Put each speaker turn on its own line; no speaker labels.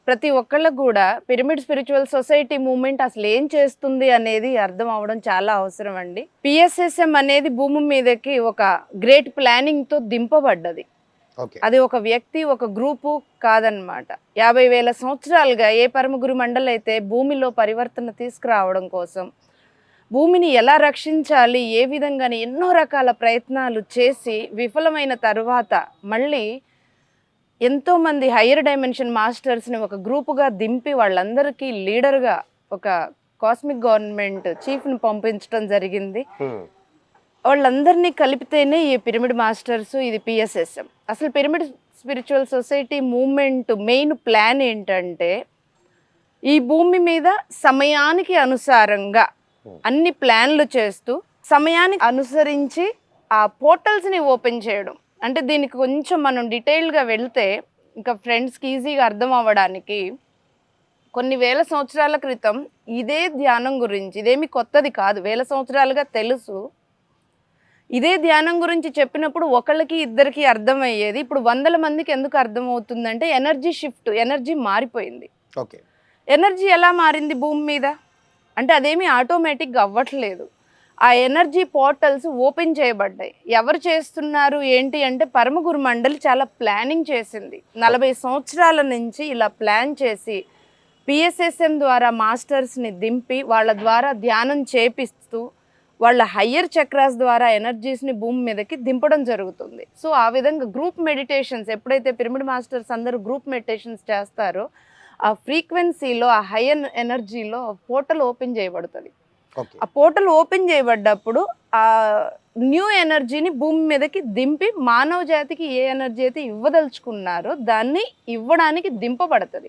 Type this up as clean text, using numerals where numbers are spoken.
ప్రతి ఒక్కళ్ళకి కూడా పిరమిడ్ స్పిరిచువల్ సొసైటీ మూవ్మెంట్ అసలు ఏం చేస్తుంది అనేది అర్థం అవడం చాలా అవసరం అండి. పిఎస్ఎస్ఎం అనేది భూమి మీదకి ఒక గ్రేట్ ప్లానింగ్తో దింపబడ్డది. అది ఒక వ్యక్తి, ఒక గ్రూపు కాదనమాట. 50,000 సంవత్సరాలుగా ఏ పరమగురు మండలి అయితే భూమిలో పరివర్తన తీసుకురావడం కోసం, భూమిని ఎలా రక్షించాలి, ఏ విధంగాని ఎన్నో రకాల ప్రయత్నాలు చేసి విఫలమైన తరువాత మళ్ళీ ఎంతోమంది హయ్యర్ డైమెన్షన్ మాస్టర్స్ని ఒక గ్రూపుగా దింపి వాళ్ళందరికీ లీడర్గా ఒక కాస్మిక్ గవర్నమెంట్ చీఫ్ని పంపించడం జరిగింది. వాళ్ళందరినీ కలిపితేనే ఈ పిరమిడ్ మాస్టర్స్, ఇది పిఎస్ఎస్ఎం. అసలు pyramid spiritual society movement main plan ఏంటంటే, ఈ భూమి మీద సమయానికి అనుసారంగా అన్ని ప్లాన్లు చేస్తూ సమయానికి అనుసరించి ఆ పోర్టల్స్ని ఓపెన్ చేయడం. అంటే దీనికి కొంచెం మనం డీటెయిల్గా వెళ్తే ఇంకా ఫ్రెండ్స్కి ఈజీగా అర్థం అవ్వడానికి, కొన్ని వేల సంవత్సరాల క్రితం ఇదే ధ్యానం గురించి, ఇదేమి కొత్తది కాదు, వేల సంవత్సరాలుగా తెలుసు. ఇదే ధ్యానం గురించి చెప్పినప్పుడు ఒకళ్ళకి ఇద్దరికి అర్థమయ్యేది. ఇప్పుడు 100 మందికి ఎందుకు అర్థమవుతుందంటే ఎనర్జీ షిఫ్ట్, ఎనర్జీ మారిపోయింది.
ఓకే,
ఎనర్జీ ఎలా మారింది భూమి మీద అంటే అదేమి ఆటోమేటిక్గా అవ్వట్లేదు. ఆ ఎనర్జీ పోర్టల్స్ ఓపెన్ చేయబడ్డాయి. ఎవరు చేస్తున్నారు ఏంటి అంటే పరమగురు మండలి చాలా ప్లానింగ్ చేసింది. 40 సంవత్సరాల నుంచి ఇలా ప్లాన్ చేసి పిఎస్ఎస్ఎం ద్వారా మాస్టర్స్ని దింపి వాళ్ళ ద్వారా ధ్యానం చేపిస్తూ వాళ్ళ హయ్యర్ చక్రాస్ ద్వారా ఎనర్జీస్ని భూమి మీదకి దింపడం జరుగుతుంది. సో ఆ విధంగా గ్రూప్ మెడిటేషన్స్ ఎప్పుడైతే పిరమిడ్ మాస్టర్స్ అందరూ గ్రూప్ మెడిటేషన్స్ చేస్తారో ఆ ఫ్రీక్వెన్సీలో, ఆ హయ్యర్ ఎనర్జీలో పోర్టల్ ఓపెన్ చేయబడుతుంది. ఆ పోర్టల్ ఓపెన్ చేయబడ్డప్పుడు ఆ న్యూ ఎనర్జీని భూమి మీదకి దింపి మానవ జాతికి ఏ ఎనర్జీ అయితే ఇవ్వదలుచుకున్నారో దాన్ని ఇవ్వడానికి దింపబడుతుంది.